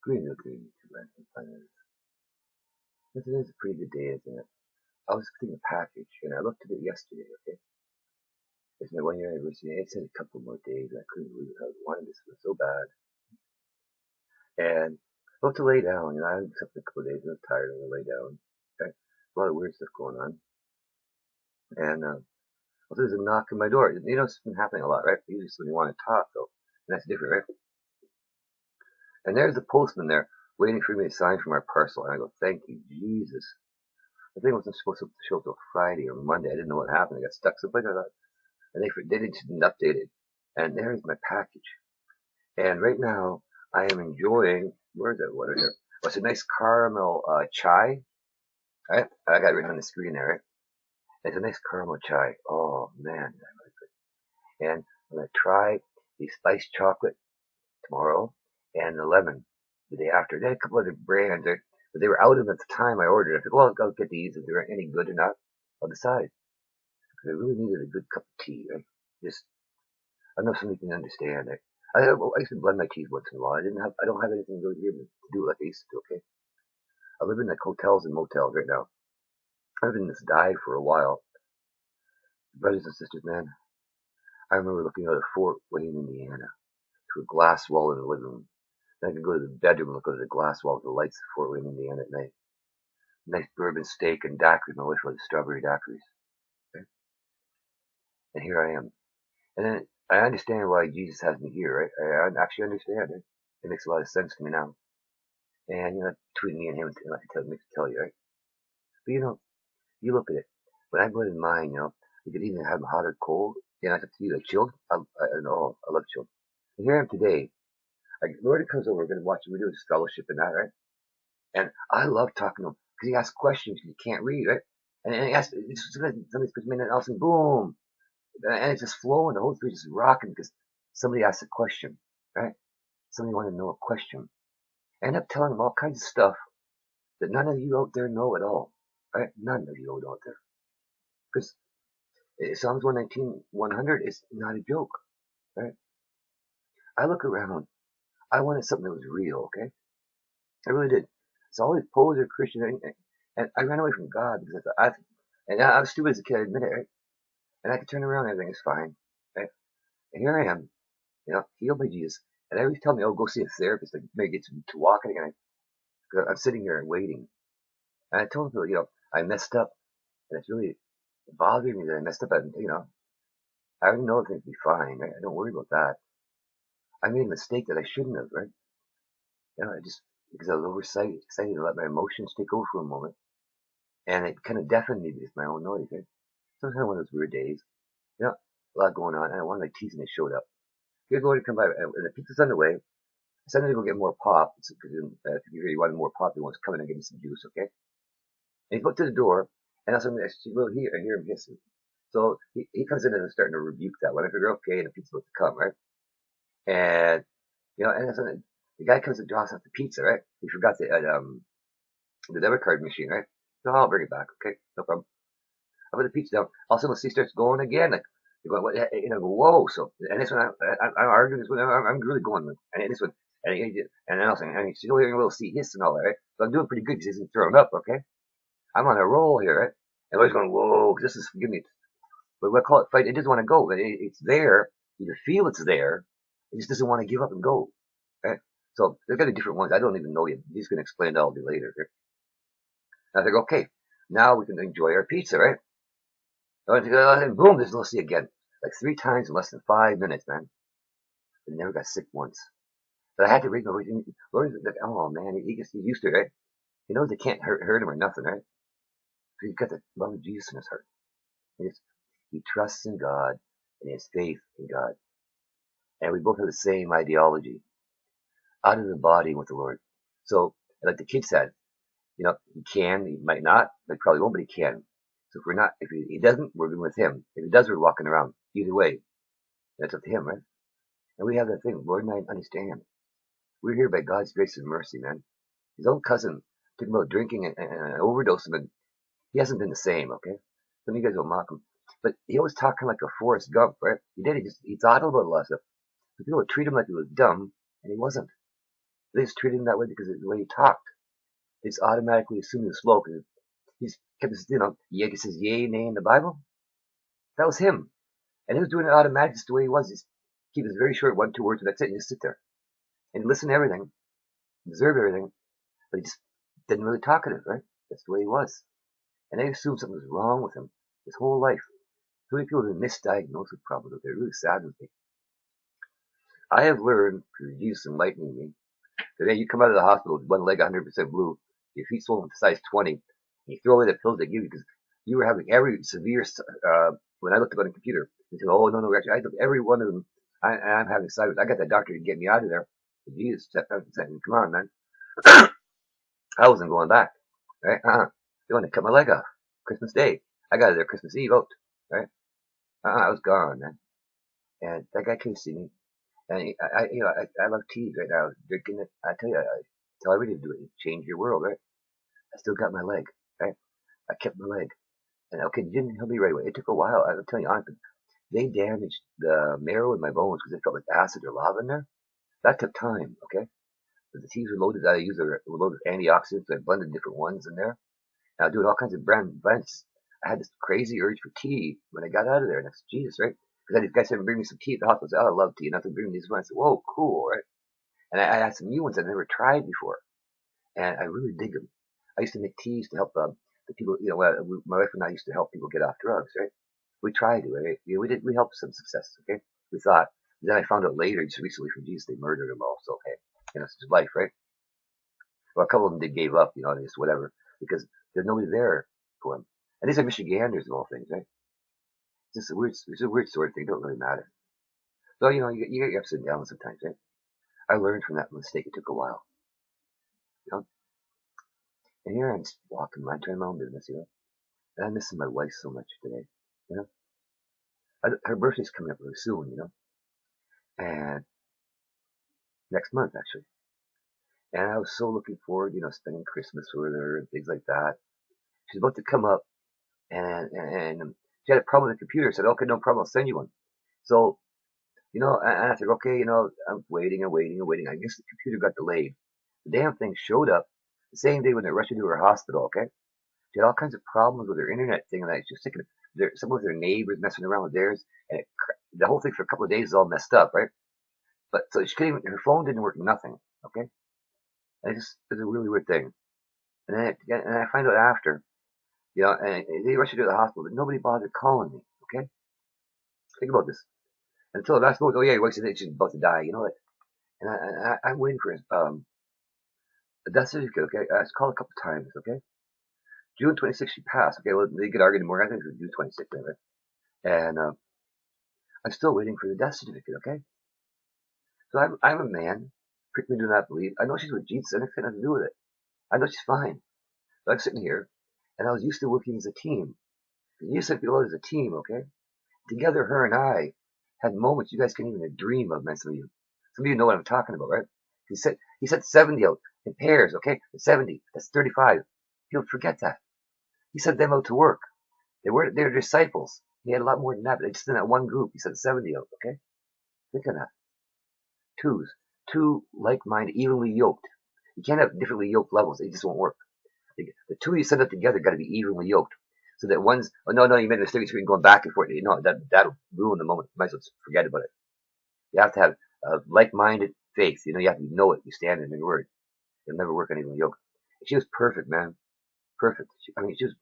Green looking planet. This is a pretty good day, isn't it? I was getting a package and I looked at it yesterday, okay? It's my 1 year anniversary. It said a couple more days. I couldn't believe it. I wanted this one so bad. And I went to lay down, I had something a couple of days and I was tired and I lay down. Okay? A lot of weird stuff going on. And well, there's a knock on my door. It's been happening a lot, right? Usually when you want to talk though. And that's different, right? And there's the postman there waiting for me to sign for my parcel. And I go, thank you, Jesus. The thing wasn't supposed to show up till Friday or Monday. I didn't know what happened. I got stuck someplace like that. And they didn't update it. And there's my package. And right now, I am enjoying, where's that water here? Oh, it's a nice caramel chai. Right? I got it written on the screen there, right? It's a nice caramel chai. Oh, man, I like it. And I'm going to try the spiced chocolate tomorrow and the lemon the day after. They had a couple other brands, but they were out of them at the time I ordered. I said, well, I'll get these. If they're any good or not, I'll decide. Because I really needed a good cup of tea, right? I know somebody can understand it. I used to blend my teas once in a while. I don't have anything really here to do it like I used to do, okay? I live in like hotels and motels right now. I've been in this dive for a while. Brothers and sisters, man, I remember looking out of Fort Wayne, Indiana, to a glass wall in the living room. Then I could go to the bedroom and look out at the glass wall with the lights of Fort Wayne, Indiana at night. Nice bourbon steak and daiquiris. My wife loves strawberry daiquiris. Okay? And here I am. And then I understand why Jesus has me here, right? I actually understand it. It makes a lot of sense to me now. And, between me and him, I can tell you, right? But, you look at it. When I go in mine, you could even have them hot or cold. It's up to you. Like chilled, I love chilled. And here I am today. Lord comes over, we're going to watch, we're doing this fellowship and that, right? And I love talking to him because he asks questions you can't read, right? And he asks, somebody's put a minute else and boom. And it's just flowing. The whole Spirit is rocking because somebody asked a question, right? Somebody wanted to know a question. I end up telling them all kinds of stuff that none of you out there know at all, right? None of you out there. Because Psalms 119, 100 is not a joke, right? I look around. I wanted something that was real, okay? I really did. So all these poser Christian, and I ran away from God because I was stupid as a kid, I admit it, right? And I could turn around and everything is fine, right? And here I am, healed by Jesus. And everybody tell me, oh, go see a therapist, like maybe get to walking again. I'm sitting here and waiting. And I told people, I messed up. And it's really bothering me that I messed up. And, I already know things will be fine, right? I don't worry about that. I made a mistake that I shouldn't have, right? Because I was excited to let my emotions take over for a moment. And it kind of deafened me with my own noise, right? So it was kind of one of those weird days. A lot going on. And one of my teeth and they showed up. You're going to come by, and the pizza's on the way. I said I'm going to go get more pop. Because if you really wanted more pop, he wants to come in and give me some juice, okay? And he goes to the door, and I said, well, I hear him hissing. So he comes in and is starting to rebuke that one. I figure, okay, the pizza's about to come, right? And, and so the guy comes and drops off the pizza, right? He forgot the debit card machine, right? So I'll bring it back, okay? No problem. I put the pizza down. All of a sudden, he starts going again. Like, you're going, go, whoa. So, and this one, I'm arguing this one. I'm really going, and this one, and else, and he's still hearing a little see hiss and all that, right? So I'm doing pretty good because he isn't throwing up, okay? I'm on a roll here, right? And everybody's going, whoa, forgive me. But we call it fight. It doesn't want to go, but it's there. You can feel it's there. It just doesn't want to give up and go, right? So they've got different ones. I don't even know yet. He's going to explain that all to you later. Right? I think, okay, now we can enjoy our pizza, right? And boom, there's Lucy again. Like 3 times in less than 5 minutes, man. I never got sick once. But I had to read my oh man, he's used to it, right? He knows they can't hurt him or nothing, right? So he's got the love of Jesus in his heart. He trusts in God and he has faith in God. And we both have the same ideology. Out of the body with the Lord. So, like the kid said, he can, he might not, but probably won't, but he can. So if he doesn't, we're good with him. If he does, we're walking around. Either way, that's up to him, right? And we have that thing, Lord and I understand. We're here by God's grace and mercy, man. His own cousin took him out drinking and overdosed him, and he hasn't been the same, okay? Some of you guys will mock him. But he always talked kind of like a Forrest Gump, right? He thought about a lot of stuff. So people would treat him like he was dumb, and he wasn't. They just treated him that way because of the way he talked. They just automatically assumed he was slow because he's kept his, it says yay, nay in the Bible. That was him. And he was doing it automatically just the way he was. Just keep it very short, 1, 2 words, and that's it. And just sit there and listen to everything, observe everything, but he just didn't really talkative, right? That's the way he was. And they assumed something was wrong with him his whole life. Too many people have been misdiagnosed with problems. They're really sad with me. I have learned through Jesus enlightening me that you come out of the hospital with one leg 100% blue, your feet swollen to size 20, and you throw away the pills they give you because you were having every severe. When I looked up on the computer, they said, "Oh no, actually, I took every one of them. I'm having side effects. I got that doctor to get me out of there." And Jesus stepped out and said, "Come on, man." I wasn't going back. Right? They wanted to cut my leg off. Christmas Day. I got it there Christmas Eve out. Right? I was gone, man. And that guy came to see me. And I love teas right now. Drinking it. I tell you, I tell everybody to do it. Change your world, right? I still got my leg, right? I kept my leg. And okay, you didn't help me right away. It took a while. I'm telling you honestly. They damaged the marrow in my bones because it felt like acid or lava in there. That took time, okay? But the teas were loaded. I used a load of antioxidants. I blended different ones in there. And I was doing all kinds of blends. I had this crazy urge for tea when I got out of there. And I said, Jesus, right? Because this guy said, bring me some tea at the hospital. I said, oh, I love tea. And I said, bring me these ones. I said, whoa, cool, right? And I had some new ones I'd never tried before. And I really dig them. I used to make teas to help the people, my wife and I used to help people get off drugs, right? We tried to, right? We helped some success, okay? We thought. Then I found out later, just recently from Jesus, they murdered him all. So, okay, it's his life, right? Well, a couple of them they gave up, just whatever, because there's nobody there for him. And these are Michiganders of all things, right? It's a weird sort of thing. It don't really matter. So, you get your ups and downs sometimes, right? I learned from that mistake. It took a while, you know. And here I'm just walking around, trying my own business, And I'm missing my wife so much today, you know. Her birthday's coming up really soon, and next month actually. And I was so looking forward, spending Christmas with her and things like that. She's about to come up, and she had a problem with the computer. I said, okay, no problem, I'll send you one. So, and I said, okay, I'm waiting and waiting and waiting. I guess the computer got delayed. The damn thing showed up the same day when they rushed her to her hospital, okay? She had all kinds of problems with her internet thing, and I was just thinking, some of their neighbors messing around with theirs, and the whole thing for a couple of days is all messed up, right? But so she couldn't even, her phone didn't work, nothing, okay? And it's a really weird thing. And then I find out after, and they rushed her to the hospital, but nobody bothered calling me, okay? Think about this. Until last month, oh yeah, she's about to die, and I'm waiting for a death certificate, okay? I was called a couple times, okay? June 26th, she passed, okay? Well, they could argue more. I think it was June 26th, anyway. And I'm still waiting for the death certificate, okay? So I'm a man, prick me do not believe. I know she's with Jesus, and it's nothing to do with it. I know she's fine. But I'm sitting here, and I was used to working as a team. You used to feel as a team, okay? Together, her and I had moments you guys can't even dream of, man. Some of you know what I'm talking about, right? He said 70 out in pairs, okay? 70, that's 35. He'll forget that. He sent them out to work. They're disciples. He had a lot more than that, but just in that one group, he sent 70 out, okay? Think of that. Two like-minded, evenly yoked. You can't have differently yoked levels. It just won't work. The two you send up together got to be evenly yoked. So that one's, oh no, you made a mistake, so you're going back and forth. That'll ruin the moment. You might as well forget about it. You have to have a like-minded faith. You have to know it. You stand in your word. It'll never work on evenly yoked. She was perfect, man. Perfect. She was,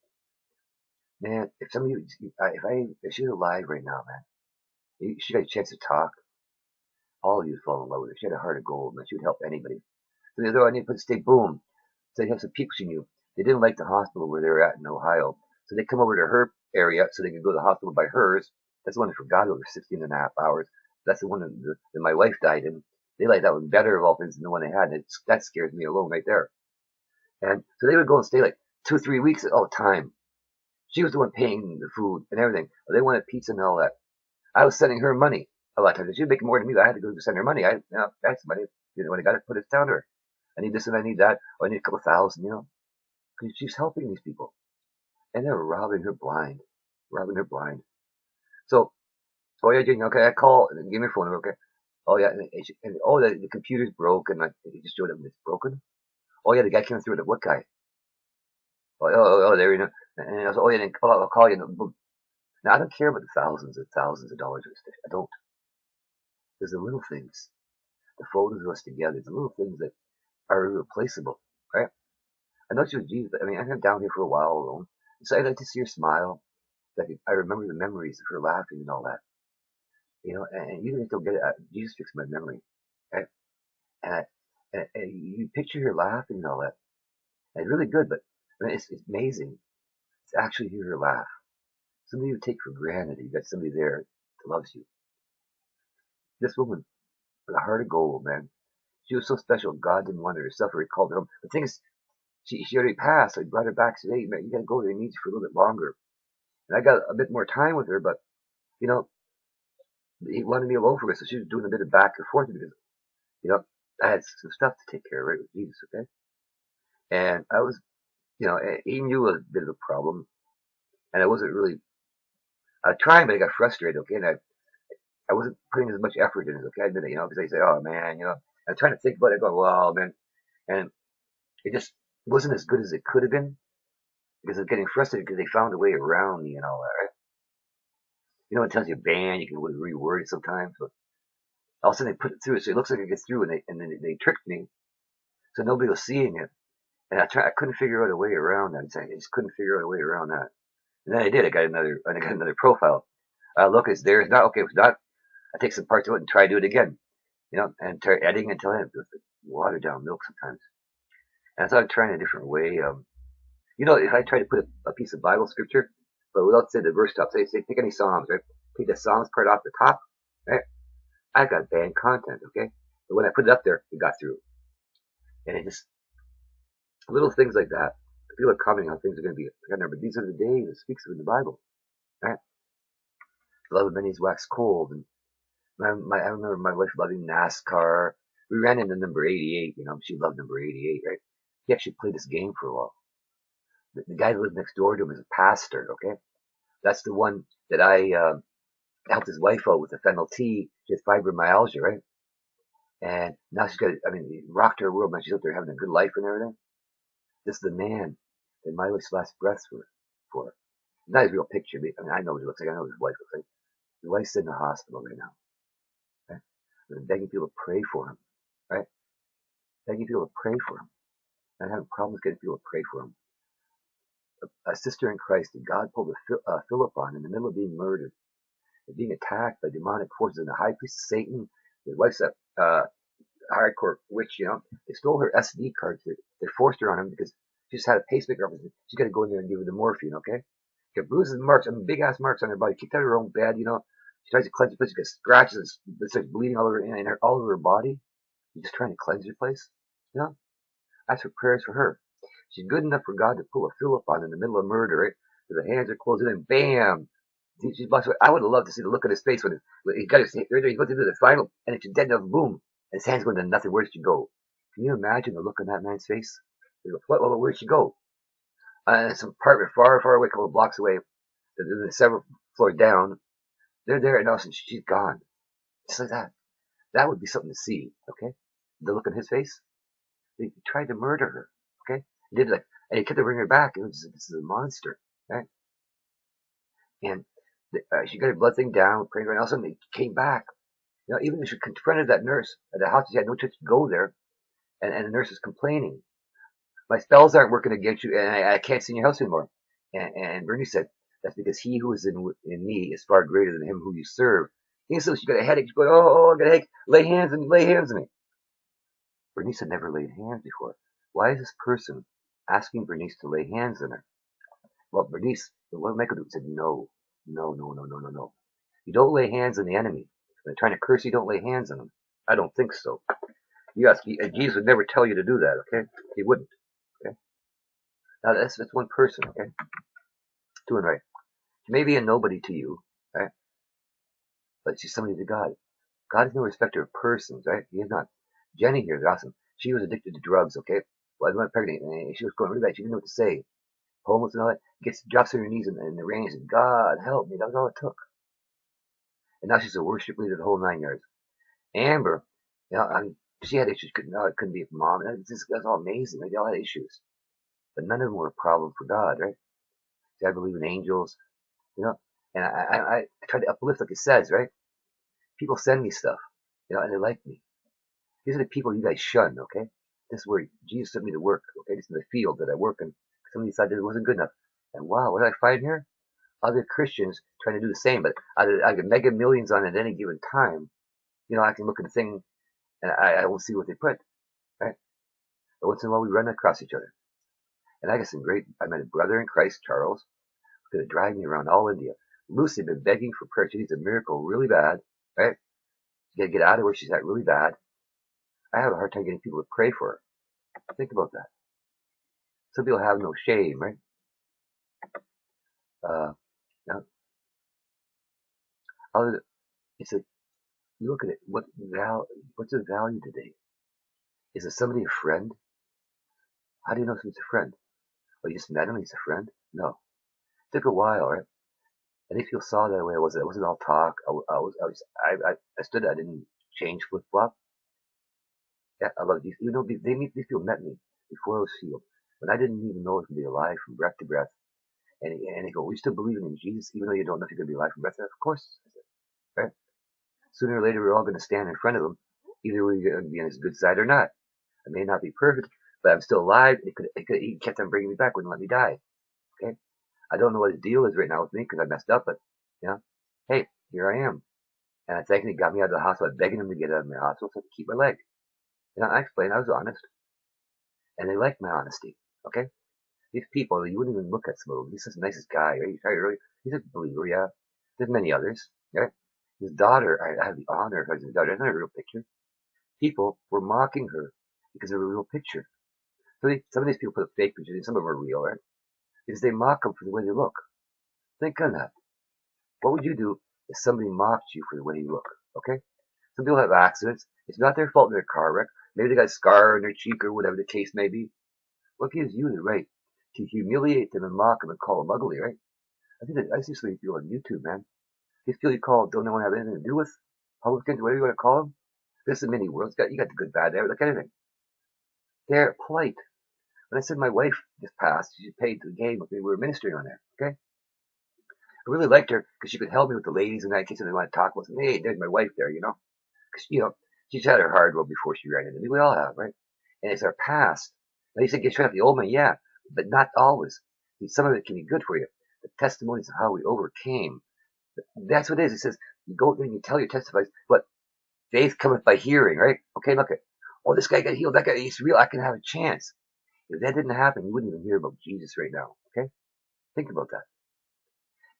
man, if some of you, if she was alive right now, man, she got a chance to talk. All of you would fall in love with her. She had a heart of gold, man. She would help anybody. So the other, I need to put stay boom. So they have some people she knew. They didn't like the hospital where they were at in Ohio. So they come over to her area so they could go to the hospital by hers. That's the one I forgot over 16 and a half hours. That's the one that my wife died in. They like that one better of all things than the one they had. That scares me alone right there. And so they would go and stay like 2 or 3 weeks at all time. She was the one paying the food and everything. They wanted pizza and all that. I was sending her money a lot of times. She was making more than me. I had to go send her money. I got some money. When I got it, put it down to her. I need this and I need that. Or I need a couple thousand, because she's helping these people. And they're robbing her blind. So, oh yeah, Jayne, okay, I call, give me your phone number, okay? Oh yeah, and oh the computer's broken. Like you just showed them it's broken. Oh yeah, the guy came through it. What guy? Oh, there you know. And I was, oh yeah, then, oh, I'll call you. Now I don't care about the thousands of dollars. I don't. There's the little things, the photos of us together, the little things that are irreplaceable, right? I know she was Jesus. I mean, I've been down here for a while alone, so I like to see her smile. Like I remember the memories of her laughing and all that, and even if don't get it, Jesus fixed my memory, right? And, and you picture her laughing and all that. And it's really good, but I mean, it's amazing to actually hear her laugh. Somebody you take for granted. You got somebody there that loves you. This woman with a heart of gold, man. She was so special. God didn't want her to suffer. He called her home. The thing is, she already passed. So I brought her back today. Man, you got to go to her needs for a little bit longer. And I got a bit more time with her, but you know, he wanted me alone for her, so she was doing a bit of back and forth because you know I had some stuff to take care of, right, with Jesus, okay? And I was, he knew it was a bit of a problem, and I wasn't really. I was trying, but I got frustrated, okay? And I wasn't putting as much effort in it, okay? I admit it, because I say, oh man, I'm trying to think about it, going, wow, man, and it just wasn't as good as it could have been because I was getting frustrated because they found a way around me and all that, right? It tells you ban, you can reword it sometimes, but all of a sudden they put it through, so it looks like it gets through, and then they tricked me, so nobody was seeing it, and I couldn't figure out a way around that. I just couldn't figure out a way around that, and then I did. I got another profile. Look, it's there. It's not okay. It's not. I take some parts of it and try to do it again, and start adding until I have watered down milk sometimes. And I started trying a different way. If I try to put a piece of Bible scripture, but without saying the verse top, say pick any Psalms, right? Take the Psalms part off the top, right? I got banned content, okay? But when I put it up there, it got through. And it just, little things like that. People are commenting on things are going to be, but these are the days it speaks of in the Bible, right? The love of many is waxed cold. And I remember my wife loving NASCAR. We ran into number 88, she loved number 88, right? He actually played this game for a while. The guy that lived next door to him is a pastor, okay? That's the one that I helped his wife out with the fentanyl tea. She has fibromyalgia, right? And now she's got, he rocked her world, man. She's out there having a good life and everything. This is the man that my wife's last breaths were for. Not his real picture. I know what he looks like. I know what his wife looks like. His wife's in the hospital right now. Right? I'm begging people to pray for him. Right? Begging people to pray for him. I'm having problems getting people to pray for him. A sister in Christ that God pulled a Philip on in the middle of being murdered, and being attacked by demonic forces, and the high priest of Satan. His wife's a hardcore witch, They stole her SD card. They forced her on him because she just had a pacemaker. She's got to go in there and give her the morphine, okay? She got bruises and marks, big ass marks on her body. Kicked out of her own bed, She tries to cleanse the place. She gets scratches and it starts bleeding all over her body. She's just trying to cleanse her place, Ask for prayers for her. She's good enough for God to pull a Philip on in the middle of murder, right? So the hands are closing in, bam! She's lost. I would have loved to see the look on his face when he got his, he's about to do the final, and it's dead enough, boom, and his hands going to nothing. Where'd she go? Can you imagine the look on that man's face? Where'd she go? Some apartment far, far away, a couple of blocks away, several floors down. They're there, and all of a sudden she's gone. Just like that. That would be something to see, okay? The look on his face. They tried to murder her, okay? He did and he kept bringing her back. This is a monster, right? And she got her blood thing down, praying, and all of a sudden they came back. Even if she confronted that nurse at the house, she had no chance to go there, and the nurse is complaining. My spells aren't working against you, and I can't see in your house anymore. And Bernie said, that's because he who is in me is far greater than him who you serve. So she got a headache. She's going, oh, I got a headache. Lay hands on me. Bernice had never laid hands before. Why is this person asking Bernice to lay hands on her? Well, Bernice, what Michael said, no. You don't lay hands on the enemy. When they're trying to curse you, don't lay hands on them. I don't think so. Jesus would never tell you to do that, okay? He wouldn't, okay? Now, that's one person, okay? Doing right. She may be a nobody to you, right? But she's somebody to God. God is no respecter of persons, right? He is not. Jenny here is awesome. She was addicted to drugs, okay? Well, I went pregnant, and she was going really bad. She didn't know what to say. Homeless and all that. Drops on her knees in the rain and says, God, help me. That was all it took. And now she's a worship leader the whole 9 yards. Amber, she had issues. Couldn't be a mom. That's all amazing. Like, they all had issues, but none of them were a problem for God, right? See, I believe in angels, you know, and I try to uplift, like it says, right? People send me stuff, and they like me. These are the people you guys shun, okay? This is where Jesus sent me to work, okay? This is the field that I work in. Somebody decided it wasn't good enough. And wow, what did I find here? Other Christians trying to do the same, but I get mega millions on it at any given time. I can look at the thing and I will see what they put, right? But once in a while we run across each other. And I met a brother in Christ, Charles, who's going to drive me around all India. Lucy had been begging for prayer. She needs a miracle really bad, right? She got to get out of where she's at really bad. I have a hard time getting people to pray for her. Think about that. Some people have no shame, right? Now, it's a, you look at it, what's the value today? Is it somebody a friend? How do you know somebody's a friend? Oh, you just met him, he's a friend? No. It took a while, right? And if you saw that way, it wasn't all talk. I stood, I didn't change flip flop. Yeah, I love these. These people met me before I was healed, when I didn't even know if I'd be alive from breath to breath. And they go, "We still believing in Jesus, even though you don't know if you're going to be alive from breath to breath." Of course, right? Sooner or later, we're all going to stand in front of him. Either we're going to be on his good side or not. I may not be perfect, but I'm still alive. He kept on bringing me back, wouldn't let me die. Okay, I don't know what his deal is right now with me because I messed up, but hey, here I am. And I thank him. He got me out of the hospital. I'm begging him to get out of my hospital so I could keep my leg. I explained I was honest, and they liked my honesty. Okay, these people, you wouldn't even look at some of them. He's just the nicest guy, right? He's a believer, yeah. There's many others, right? His daughter, I have the honor of his daughter. That's not a real picture. People were mocking her because of a real picture. So some of these people put fake pictures, and some of them are real, right? Because they mock them for the way they look. Think on that. What would you do if somebody mocked you for the way you look? Okay? Some people have accidents. It's not their fault in their car wreck. Maybe they got a scar on their cheek or whatever the case may be. What gives you the right to humiliate them and mock them and call them ugly, right? I see some people on YouTube, man. These people you call don't want to have anything to do with publicans, whatever you want to call them. This is a mini world. You got the good, bad, there, like anything. They're polite. When I said my wife just passed, she paid the game with me. We were ministering on there, okay? I really liked her because she could help me with the ladies in that case if they want to talk with me. Hey, there's my wife there, Because, she's had her hard road before she ran into me. We all have, right? And it's our past. Now you say get straight up the old man, yeah, but not always. Some of it can be good for you. The testimonies of how we overcame. That's what it is. It says, you go there and you tell your testifies, but faith cometh by hearing, right? Okay, look at, oh, this guy got healed. That guy, he's real. I can have a chance. If that didn't happen, you wouldn't even hear about Jesus right now, okay? Think about that.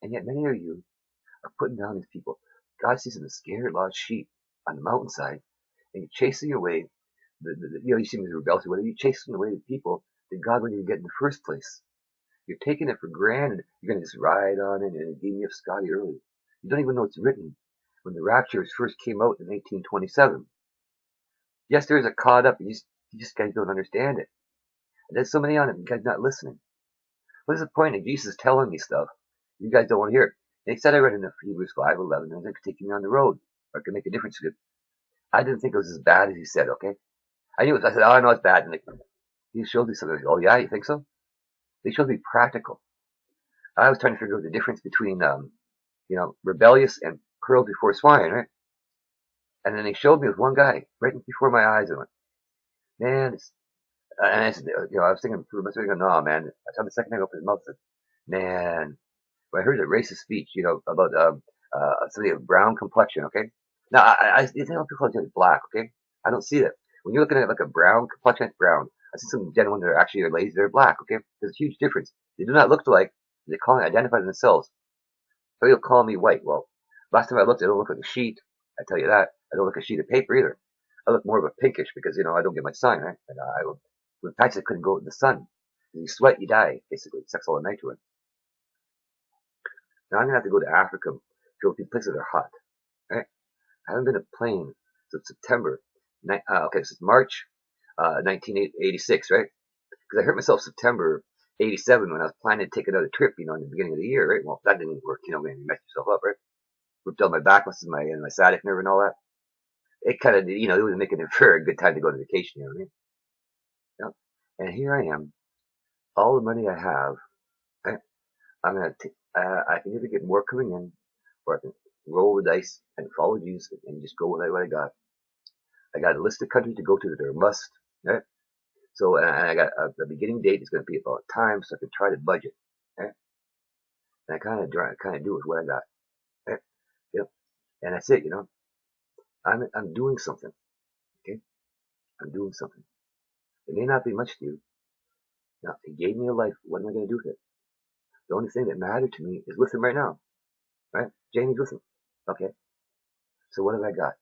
And yet many of you are putting down these people. God sees them as scared, lost sheep on the mountainside, and you're chasing away you see them as rebellious, whether you chase them away the people that God wanted you to get in the first place. You're taking it for granted. You're going to just ride on it, and it gave me up Scotty early. You don't even know it's written. When the raptures first came out in 1827. Yes, there is a caught up. You just guys don't understand it. And there's so many on it. You guys not listening. What is the point of Jesus telling me stuff? You guys don't want to hear it. They said I read in Hebrews 5:11, and they could take me on the road, or it could make a difference. I didn't think it was as bad as he said. Okay, I knew it. I said, "Oh, I know it's bad." And he showed me something. Oh yeah, you think so? They showed me practical. I was trying to figure out the difference between, rebellious and pearls before swine, right? And then they showed me with one guy right before my eyes, and I went, man, and I said, I was thinking, no, man. I saw the second thing open his mouth, and said, man. When I heard a racist speech, about somebody of brown complexion, okay? Now, I they don't people call it black, okay? I don't see that. When you're looking at like a brown complexion, it's brown. I see some gentlemen that are actually ladies, they're black, okay? There's a huge difference. They do not look alike. They identify themselves. So you'll call me white. Well, last time I looked, I don't look like a sheet. I tell you that. I don't look like a sheet of paper either. I look more of a pinkish because, I don't get much sun, right? And when patches couldn't go in the sun. When you sweat, you die, basically. Sex all the nitrogen. Now I'm going to have to go to Africa to go to places that are hot, right? I haven't been a plane since September. Since March 1986, right? Because I hurt myself September 87 when I was planning to take another trip, in the beginning of the year, right? Well, that didn't work, when you mess yourself up, right? Ripped out my back muscles, my sciatic nerve and all that. it kind of, it was making it for a good time to go to vacation, you know what I mean? Yeah. And here I am, all the money I have, right? I can either get more coming in, or I can roll the dice and follow Jesus and just go with what I got. I got a list of countries to go to that are a must, right? So, and I got the beginning date is going to be about time, so I can try to budget, right? And I kind of do with what I got, right? Yep. And that's it, I'm doing something, okay? I'm doing something. It may not be much to you. Now, he gave me a life. What am I going to do with it? The only thing that mattered to me is with him right now, right? Jayne's with him. Okay. So what have I got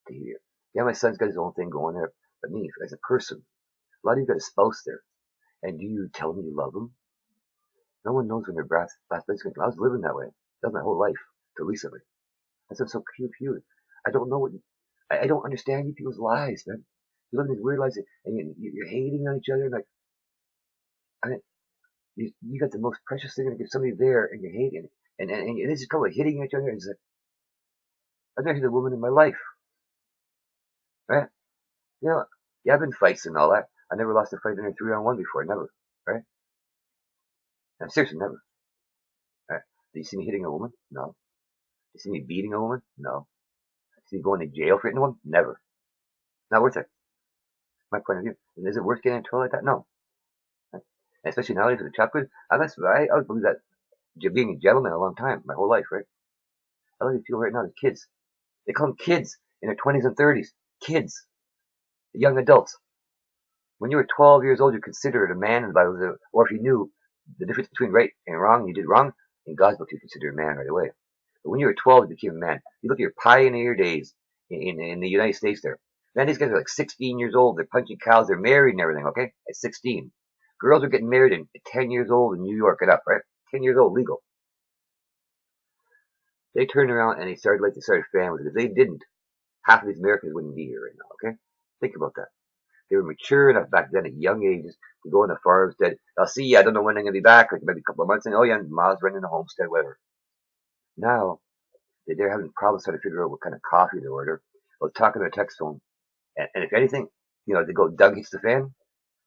to hear? Yeah, my son's got his own thing going there, but me, as a person, a lot of you got a spouse there. And do you tell them you love them? No one knows when their last breath's going to. I was living that way. That was my whole life, till recently. That's what's so cute. I don't know I don't understand you people's lives, man. You live in these weird lives, and you're hating on each other. Like, I mean, you got the most precious thing to give somebody there, and you're hating, and it's just kind of hitting each other. And it's like, I've never hit a woman in my life, right? Yeah, I've been fights and all that. I never lost a fight in a 3-on-1 before, never, right? And seriously, never. Right? Do you see me hitting a woman? No. Do you see me beating a woman? No. Do you see me going to jail for hitting a woman? Never. Not worth it. My point of view. And is it worth getting in trouble like that? No. Right? And especially nowadays with the chocolate. I would believe that being a gentleman a long time, my whole life, right? I love these people right now, the kids. They call them kids in their 20s and 30s. Kids. Young adults. When you were 12 years old, you're considered a man in the Bible, or if you knew the difference between right and wrong, you did wrong, in God's book, you consider a man right away. But when you were 12, you became a man. You look at your pioneer days in the United States there. Man, these guys are like 16 years old. They're punching cows. They're married and everything, okay? At 16. Girls are getting married at 10 years old in New York and up, right? 10 years old, legal. They turned around and they started families. If they didn't, half of these Americans wouldn't be here right now, okay? Think about that. They were mature enough back then at young ages to go on the farmstead. I'll see you. I don't know when I'm going to be back. Like maybe a couple of months. And oh yeah, Ma's running the homestead, whatever. Now they're having problems trying to figure out what kind of coffee to order. Well, talking on a text phone, and if anything, they go Doug hits the fan.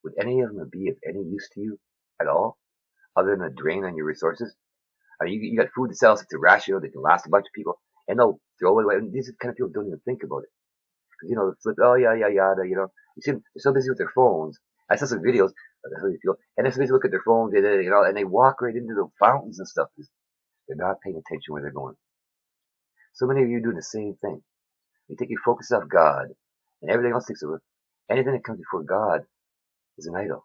Would any of them be of any use to you at all, other than a drain on your resources? I mean, you got food that sells. It's a ration that can last a bunch of people, and they'll throw it away. And these kind of people don't even think about it. It's oh yeah, yada. You see them, they're so busy with their phones. I saw some videos of how they feel, and they're so busy looking at their phones, and they walk right into the fountains and stuff. They're not paying attention where they're going. So many of you doing the same thing. You take your focus off God, and everything else takes over. Anything that comes before God is an idol.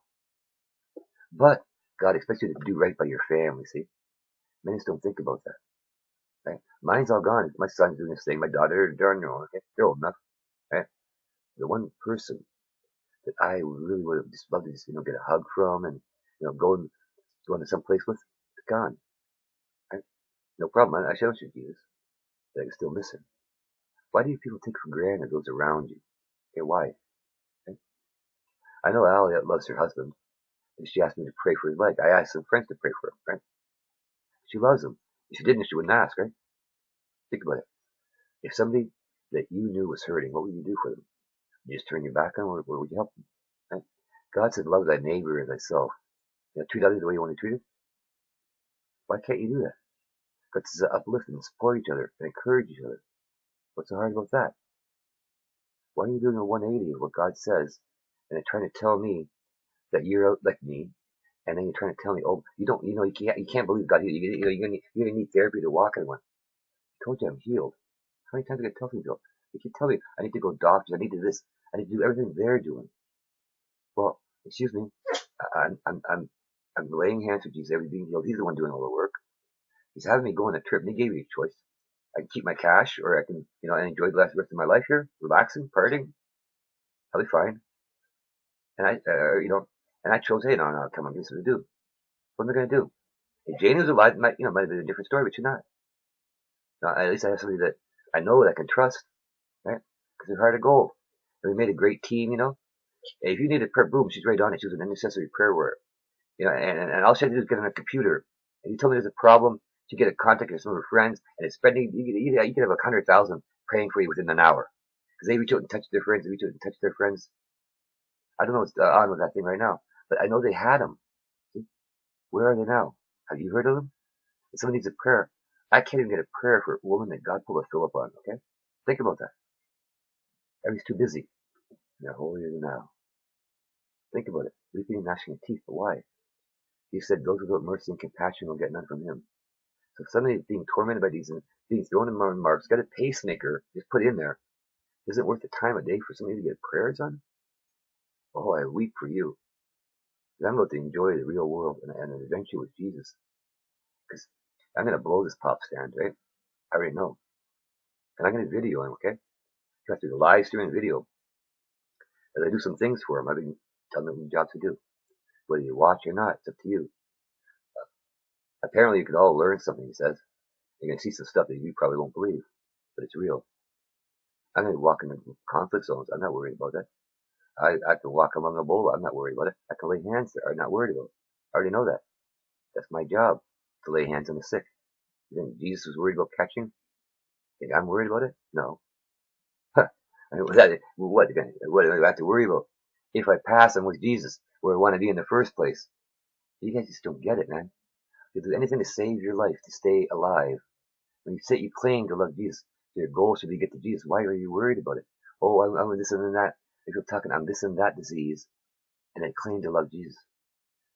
But God expects you to do right by your family, see? Many just don't think about that. Right? Mine's all gone. My son's doing this thing. My daughter, they're on their own. Okay? They're old enough. Right? The one person that I really would have just loved to just, get a hug from and, go to some place with, it's gone. Right? No problem. I showed you Jesus, but I can still miss him. Why do you people take for granted those around you? Okay, why? Right? I know Allie loves her husband, and she asked me to pray for his leg. I asked some friends to pray for him, right? She loves him. If she didn't, she wouldn't ask, right? Think about it. If somebody that you knew was hurting, what would you do for them? You just turn your back on them, or would you help them? Right? God said, love thy neighbor as thyself. Treat others the way you want to treat them. Why can't you do that? God says uplift and support each other and encourage each other. What's so hard about that? Why are you doing a 180 of what God says and then trying to tell me that you're out like me, and then you're trying to tell me, oh, you can't believe God. You're gonna need therapy to walk in one. I told you I'm healed. How many times did I tell people? You keep telling me I need to go to doctors, I need to do this, I need to do everything they're doing. Well, excuse me, I'm laying hands with Jesus, everything healed. He's the one doing all the work. He's having me go on a trip, and he gave me a choice. I can keep my cash, or I can, and enjoy the rest of my life here, relaxing, partying. I'll be fine. And and I chose, hey, no, come on, this is what to do. What am I going to do? If Jayne was alive, might have been a different story, but she's not. Now, at least I have somebody that I know that I can trust, right? Because they're heart of gold. And we made a great team, If you need a prayer, boom, she's right on it. She was an intercessory prayer warrior. And all she had to do is get on a computer. And you told me there's a problem, she get a contact with some of her friends, and it's spending, you could have 100,000 praying for you within an hour. Because they reach out and touch their friends, they reach out and touch their friends. I don't know what's on with that thing right now, but I know they had them. See? Where are they now? Have you heard of them? If someone needs a prayer, I can't even get a prayer for a woman that God pulled a Philip on, okay? Think about that. Everybody's too busy. They're holier than thou. Think about it. Weeping and gnashing of teeth, but why? He said, those without mercy and compassion will get none from him. So if somebody is being tormented by these and being thrown in marks, got a pacemaker just put in there, is it worth the time of day for somebody to get prayers on? Oh, I weep for you. Because I'm about to enjoy the real world and an adventure with Jesus. Because I'm going to blow this pop stand, right? I already know. And I'm going to video him, okay? You have to do a live streaming video. As I do some things for him, I've been telling him what jobs to do. Whether you watch or not, it's up to you. Apparently, you can all learn something, he says. You're going to see some stuff that you probably won't believe, but it's real. I'm going to walk in the conflict zones. I'm not worried about that. I can walk among Ebola. I'm not worried about it. I can lay hands there. I'm not worried about it. I already know that. That's my job, to lay hands on the sick. You think Jesus was worried about catching? Think I'm worried about it? No. I mean, what do I have to worry about? If I pass, I'm with Jesus, where I want to be in the first place. You guys just don't get it, man. If there's anything to save your life, to stay alive, when you say you claim to love Jesus, your goal should be to get to Jesus. Why are you worried about it? Oh, I'm this and that. If you're talking, I'm this and that disease, and I claim to love Jesus,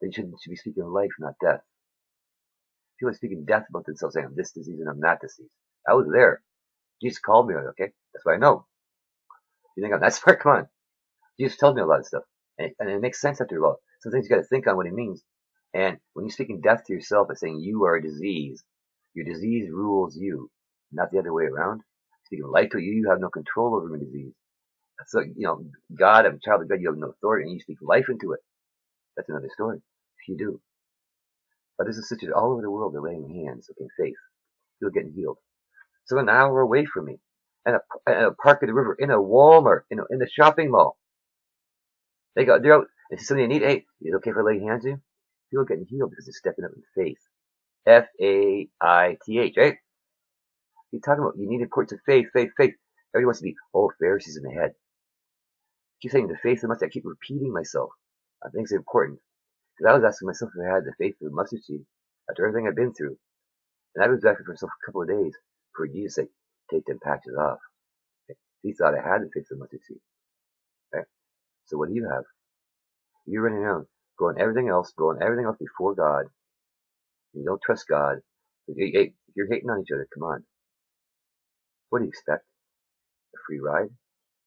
then you should be speaking life, not death. People are speaking death about themselves, saying I'm this disease and I'm that disease. I was there. Jesus called me on it, okay? That's why I know. You think I'm that smart? Come on. Jesus told me a lot of stuff. And it makes sense after a while. Some things you got to think on what he means. And when you're speaking death to yourself, it's saying you are a disease. Your disease rules you, not the other way around. Speaking life to you, you have no control over your disease. So, God, I'm a child of God, you have no authority, and you speak life into it. That's another story. If you do. But there's a situation all over the world, they're laying hands, okay, faith. People getting healed. So an hour away from me, in a park at the river, in a Walmart, in the shopping mall. They're out, and somebody need, hey, is it okay if I lay hands on you? People are getting healed because they're stepping up in faith. Faith, right? You're talking about, you need importance of faith, faith, faith. Everybody wants to be, Pharisees in the head. I keep saying the faith of the mustard. I keep repeating myself. I think it's important. Because I was asking myself if I had the faith of the mustard seed after everything I've been through. And I was asking for myself a couple of days for Jesus to say, take them patches off. He thought I had the faith of the mustard seed. Right? So what do you have? You're running around, going everything else before God. You don't trust God. If you're hating on each other, come on. What do you expect? A free ride?